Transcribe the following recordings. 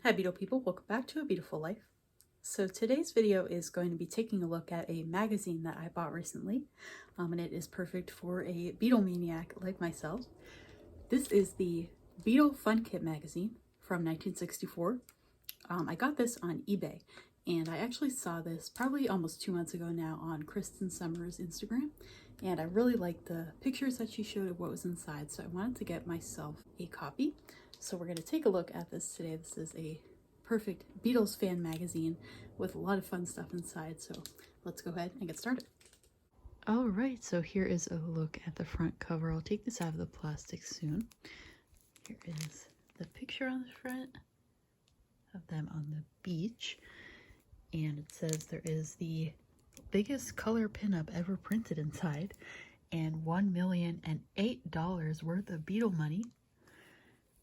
Hi Beatle people, welcome back to A Beautiful Life. So today's video is going to be taking a look at a magazine that I bought recently, and it is perfect for a Beatlemaniac like myself. This is the Beatle Fun Kit magazine from 1964. I got this on eBay, and I actually saw this probably almost 2 months ago now on Kristen Summers' Instagram, and I really liked the pictures that she showed of what was inside, so I wanted to get myself a copy. So we're going to take a look at this today. This is a perfect Beatles fan magazine with a lot of fun stuff inside, so let's go ahead and get started. All right, so here is a look at the front cover. I'll take this out of the plastic soon. Here is the picture on the front of them on the beach, and it says there is the biggest color pinup ever printed inside and $1,008 worth of Beatle money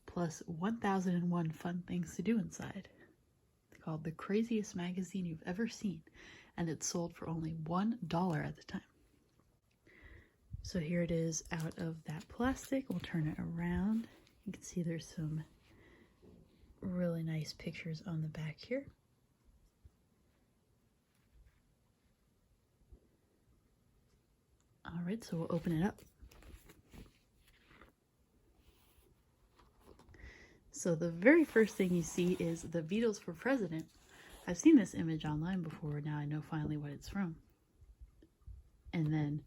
plus 1,001 fun things to do inside. It's called the craziest magazine you've ever seen, and it sold for only $1 at the time. So here it is out of that plastic. We'll turn it around. You can see there's some really nice pictures on the back here. All right, so we'll open it up. So the very first thing you see is the Beatles for President. I've seen this image online before, now I know finally what it's from. And then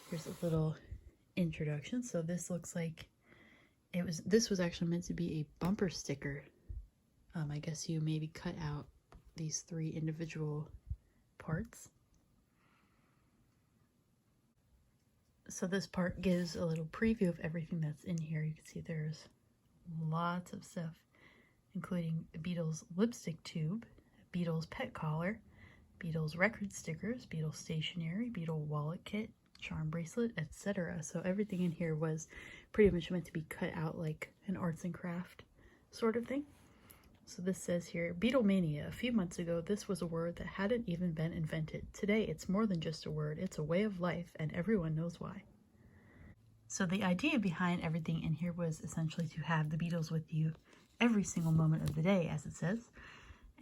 here's a little introduction. So this looks like this was actually meant to be a bumper sticker. I guess you maybe cut out these 3 individual parts. So this part gives a little preview of everything that's in here. You can see there's lots of stuff, including the Beatles lipstick tube, Beatles pet collar, Beatles record stickers, Beatles stationery, Beatle wallet kit, charm bracelet, etc. So everything in here was pretty much meant to be cut out like an arts and craft sort of thing. So this says here, Beatlemania. A few months ago, this was a word that hadn't even been invented. Today, it's more than just a word. It's a way of life, and everyone knows why. So the idea behind everything in here was essentially to have the Beatles with you every single moment of the day, as it says.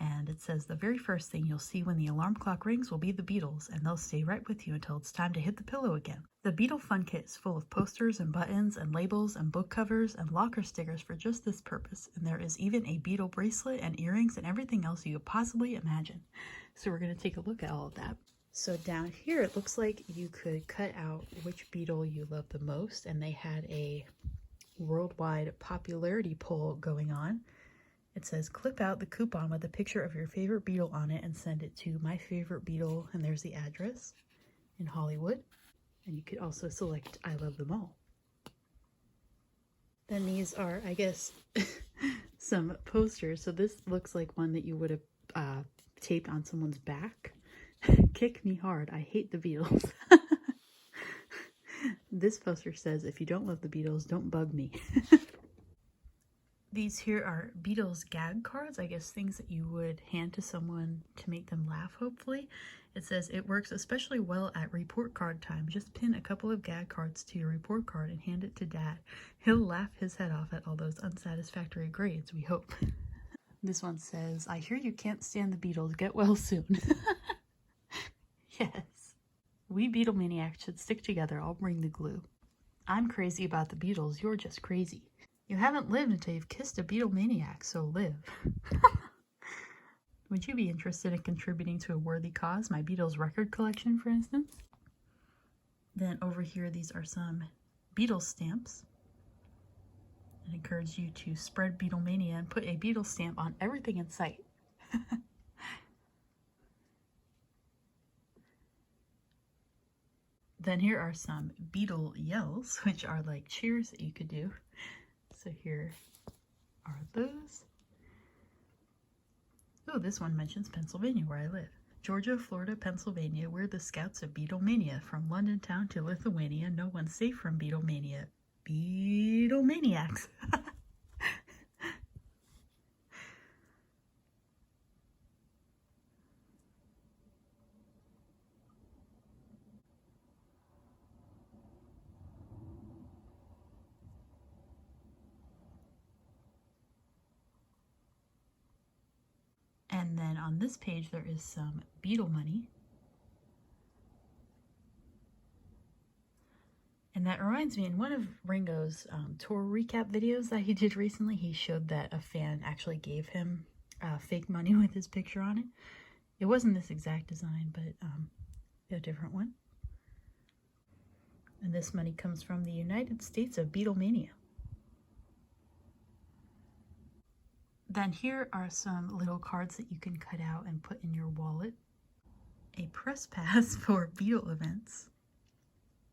And it says the very first thing you'll see when the alarm clock rings will be the Beatles, and they'll stay right with you until it's time to hit the pillow again. The Beatle Fun Kit is full of posters and buttons and labels and book covers and locker stickers for just this purpose, and there is even a Beatle bracelet and earrings and everything else you could possibly imagine. So we're going to take a look at all of that. So down here it looks like you could cut out which Beatle you love the most, and they had a worldwide popularity poll going on. It says, clip out the coupon with a picture of your favorite Beatle on it and send it to My Favorite Beatle, and there's the address in Hollywood. And you could also select I Love Them All. Then these are, I guess, some posters. So this looks like one that you would have taped on someone's back. Kick me hard, I hate the Beatles. This poster says, if you don't love the Beatles, don't bug me. These here are Beatles gag cards, I guess things that you would hand to someone to make them laugh, hopefully. It says, it works especially well at report card time. Just pin a couple of gag cards to your report card and hand it to Dad. He'll laugh his head off at all those unsatisfactory grades, we hope. This one says, I hear you can't stand the Beatles. Get well soon. Yes. We Beatlemaniacs should stick together. I'll bring the glue. I'm crazy about the Beatles. You're just crazy. You haven't lived until you've kissed a Beatlemaniac, so live. Would you be interested in contributing to a worthy cause? My Beatles record collection, for instance? Then over here, these are some Beatles stamps. I encourage you to spread Beatlemania and put a Beatles stamp on everything in sight. Then here are some Beatle yells, which are like cheers that you could do. So here are those. Oh, this one mentions Pennsylvania, where I live. Georgia, Florida, Pennsylvania, we're the scouts of Beatlemania. From London town to Lithuania, no one's safe from Beatlemania. Beatlemaniacs. And then on this page there is some Beatle money. And that reminds me, in one of Ringo's tour recap videos that he did recently, he showed that a fan actually gave him fake money with his picture on it. It wasn't this exact design, but a different one. And this money comes from the United States of Beatlemania. Then here are some little cards that you can cut out and put in your wallet. A press pass for Beatle events.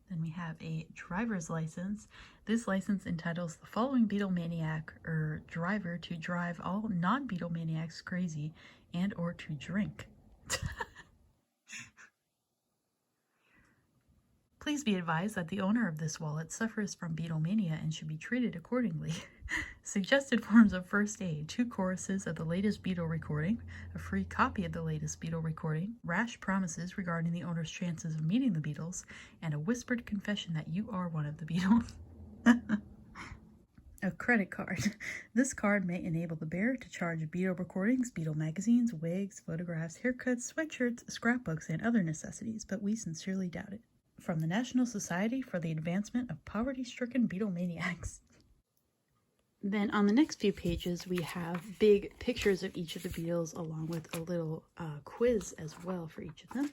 Then we have a driver's license. This license entitles the following Beatlemaniac or driver to drive all non-Beatlemaniacs crazy and or to drink. Please be advised that the owner of this wallet suffers from Beatlemania and should be treated accordingly. Suggested forms of first aid: 2 choruses of the latest Beatle recording, a free copy of the latest Beatle recording, rash promises regarding the owner's chances of meeting the Beatles, and a whispered confession that you are one of the Beatles. A credit card. This card may enable the bearer to charge Beatle recordings, Beatle magazines, wigs, photographs, haircuts, sweatshirts, scrapbooks, and other necessities, but we sincerely doubt it. From the National Society for the Advancement of Poverty-Stricken Beatlemaniacs. Then on the next few pages, we have big pictures of each of the Beatles along with a little quiz as well for each of them.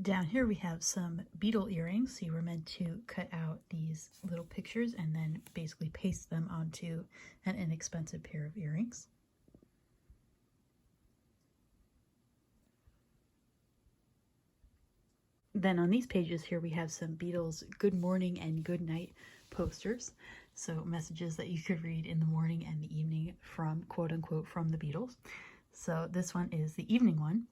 Down here we have some Beatle earrings. So you were meant to cut out these little pictures and then basically paste them onto an inexpensive pair of earrings. Then on these pages here we have some Beatles good morning and good night posters. So messages that you could read in the morning and the evening from, quote unquote, from the Beatles. So this one is the evening one.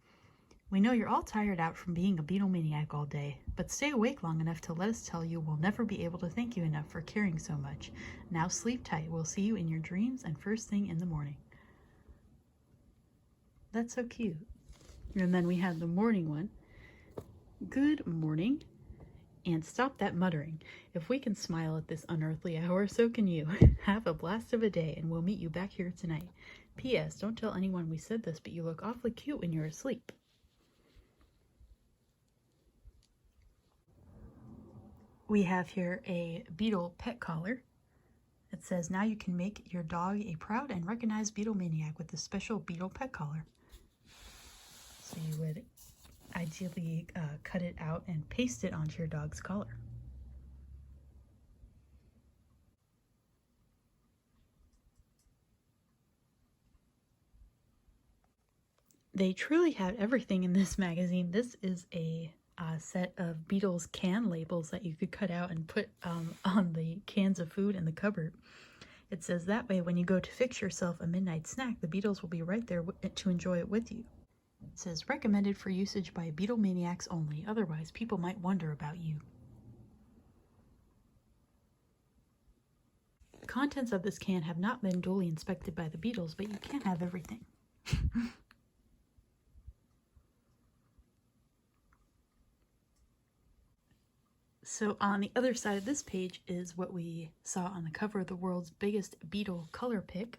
We know you're all tired out from being a Beatlemaniac all day, but stay awake long enough to let us tell you we'll never be able to thank you enough for caring so much. Now sleep tight. We'll see you in your dreams and first thing in the morning. That's so cute. And then we have the morning one. Good morning. And stop that muttering. If we can smile at this unearthly hour, so can you. Have a blast of a day, and we'll meet you back here tonight. P.S. Don't tell anyone we said this, but you look awfully cute when you're asleep. We have here a Beatle pet collar. It says, now you can make your dog a proud and recognized Beatlemaniac with this special Beatle pet collar. So you would ideally cut it out and paste it onto your dog's collar. They truly have everything in this magazine. This is a set of Beatles can labels that you could cut out and put on the cans of food in the cupboard. It says that way when you go to fix yourself a midnight snack, the Beatles will be right there to enjoy it with you. It says recommended for usage by Beatlemaniacs only, otherwise people might wonder about you. The contents of this can have not been duly inspected by the Beatles, but you can't have everything. So on the other side of this page is what we saw on the cover of the world's biggest Beatle color pick.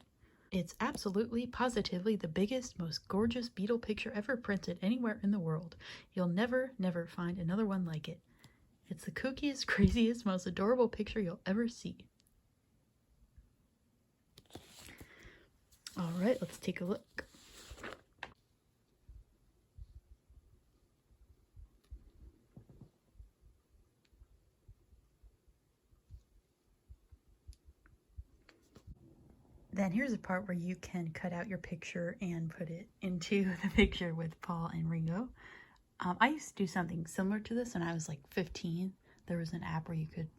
It's absolutely, positively the biggest, most gorgeous Beatle picture ever printed anywhere in the world. You'll never, never find another one like it. It's the kookiest, craziest, most adorable picture you'll ever see. All right, let's take a look. Then here's a part where you can cut out your picture and put it into the picture with Paul and Ringo. I used to do something similar to this when I was like 15. There was an app where you could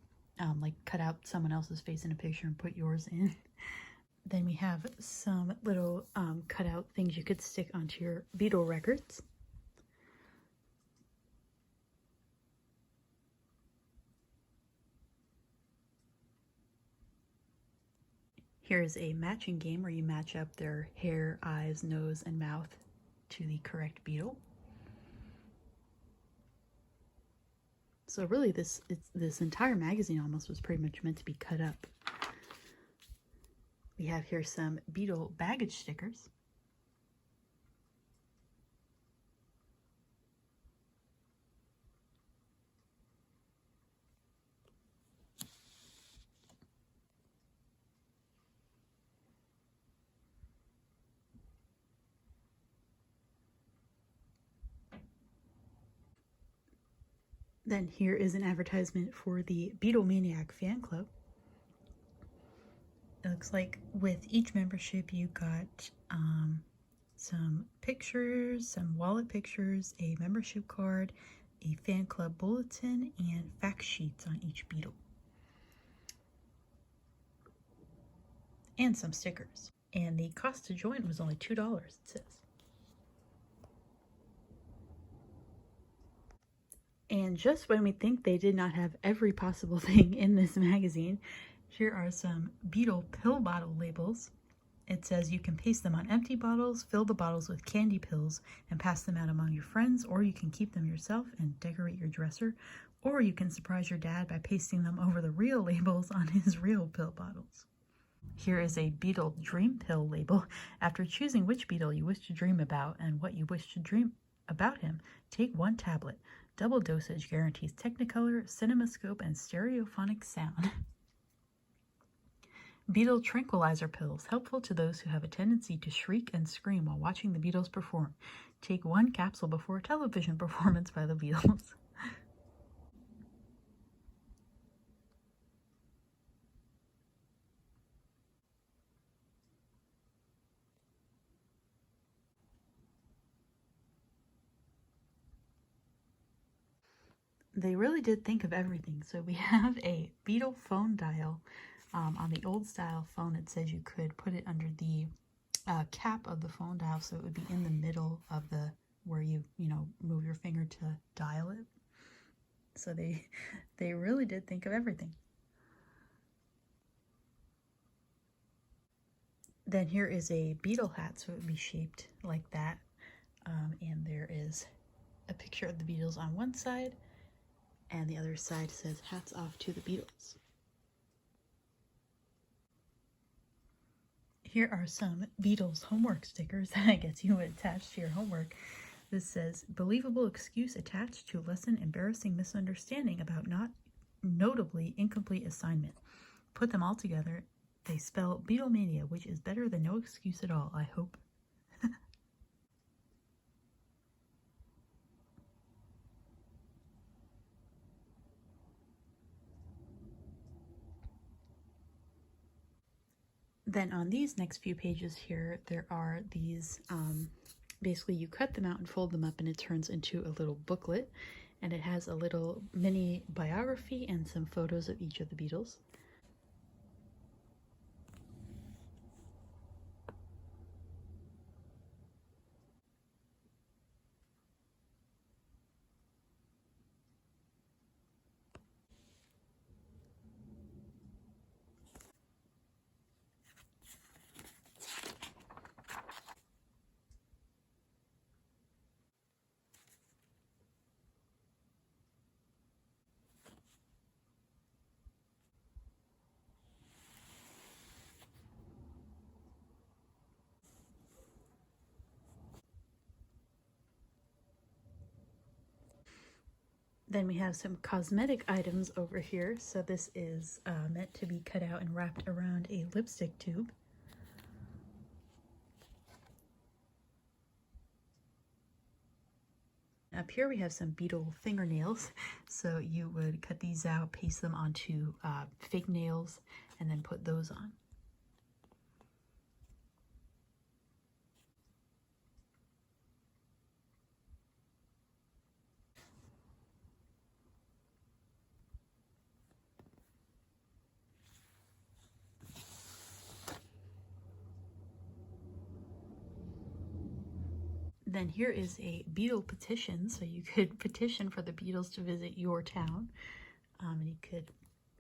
like cut out someone else's face in a picture and put yours in. Then we have some little cutout things you could stick onto your Beatle records. Here's a matching game where you match up their hair, eyes, nose, and mouth to the correct Beatle. So really this entire magazine almost was pretty much meant to be cut up. We have here some Beatle baggage stickers. Then here is an advertisement for the Beatlemaniac fan club. It looks like with each membership you got some pictures, some wallet pictures, a membership card, a fan club bulletin, and fact sheets on each Beatle. And some stickers. And the cost to join was only $2, it says. And just when we think they did not have every possible thing in this magazine, here are some Beatle pill bottle labels. It says you can paste them on empty bottles, fill the bottles with candy pills, and pass them out among your friends, or you can keep them yourself and decorate your dresser, or you can surprise your dad by pasting them over the real labels on his real pill bottles. Here is a Beatle dream pill label. After choosing which Beatle you wish to dream about and what you wish to dream about him, take one tablet. Double dosage guarantees Technicolor, CinemaScope, and stereophonic sound. Beatle tranquilizer pills, helpful to those who have a tendency to shriek and scream while watching the Beatles perform. Take one capsule before a television performance by the Beatles. They really did think of everything. So we have a Beatle phone dial. On the old style phone, it says you could put it under the cap of the phone dial, so it would be in the middle of the where you move your finger to dial it. So they really did think of everything. Then here is a Beatle hat, so it would be shaped like that. And there is a picture of the Beatles on one side, and the other side says hats off to the Beatles. Here are some Beatles homework stickers that I guess you would attach to your homework. This says, believable excuse attached to lesson embarrassing misunderstanding about not notably incomplete assignment. Put them all together. They spell Beatlemania, which is better than no excuse at all, I hope. Then on these next few pages here, there are these, basically you cut them out and fold them up and it turns into a little booklet. And it has a little mini biography and some photos of each of the Beatles. Then we have some cosmetic items over here. So this is meant to be cut out and wrapped around a lipstick tube. Up here we have some Beatle fingernails. So you would cut these out, paste them onto fake nails, and then put those on. then here is a Beatle petition, so you could petition for the Beatles to visit your town, and you could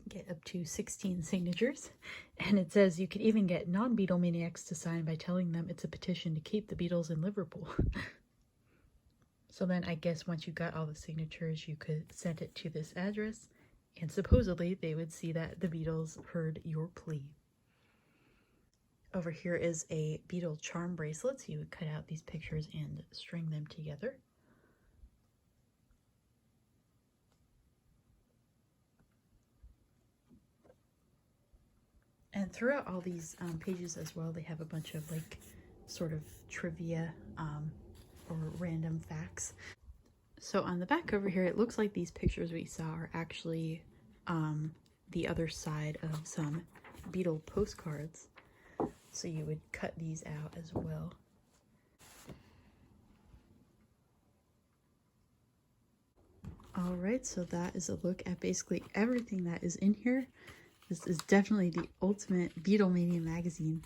get up to 16 signatures. And it says you could even get non-Beatlemaniacs to sign by telling them it's a petition to keep the Beatles in Liverpool. So then I guess once you got all the signatures, you could send it to this address, and supposedly they would see that the Beatles heard your plea. Over here is a Beatle charm bracelet, so you would cut out these pictures and string them together. And throughout all these pages as well, they have a bunch of like sort of trivia or random facts. So on the back over here, it looks like these pictures we saw are actually the other side of some Beatle postcards. So you would cut these out as well. Alright, so that is a look at basically everything that is in here. This is definitely the ultimate Beatlemania magazine.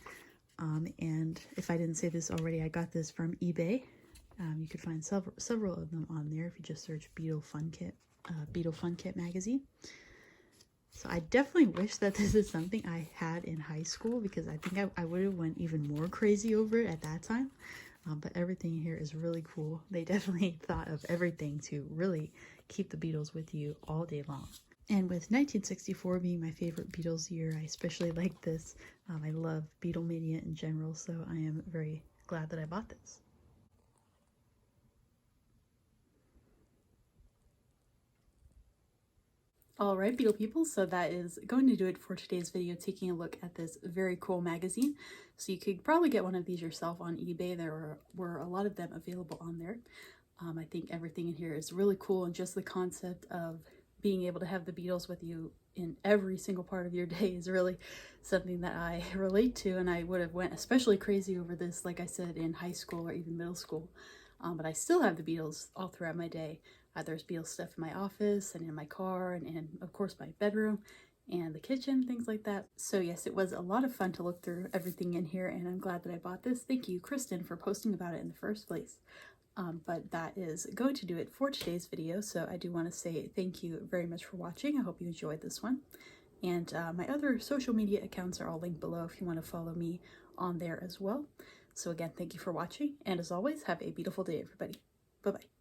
And if I didn't say this already, I got this from eBay. You could find several of them on there if you just search Beatle Fun Kit magazine. So I definitely wish that this is something I had in high school, because I think I would have went even more crazy over it at that time. But everything here is really cool. They definitely thought of everything to really keep the Beatles with you all day long. And with 1964 being my favorite Beatles year, I especially like this. I love Beatlemania in general, so I am very glad that I bought this. Alright, Beatle people, so that is going to do it for today's video, taking a look at this very cool magazine. So you could probably get one of these yourself on eBay. There were a lot of them available on there. I think everything in here is really cool, and just the concept of being able to have the Beatles with you in every single part of your day is really something that I relate to, and I would have went especially crazy over this, like I said, in high school or even middle school. But I still have the Beatles all throughout my day. There's Beatles stuff in my office and in my car and of course my bedroom and the kitchen, things like that. So yes, it was a lot of fun to look through everything in here, and I'm glad that I bought this. Thank you, Kristen, for posting about it in the first place. But that is going to do it for today's video. So I do want to say thank you very much for watching. I hope you enjoyed this one. And my other social media accounts are all linked below if you want to follow me on there as well. So again, thank you for watching. And as always, have a beautiful day, everybody. Bye-bye.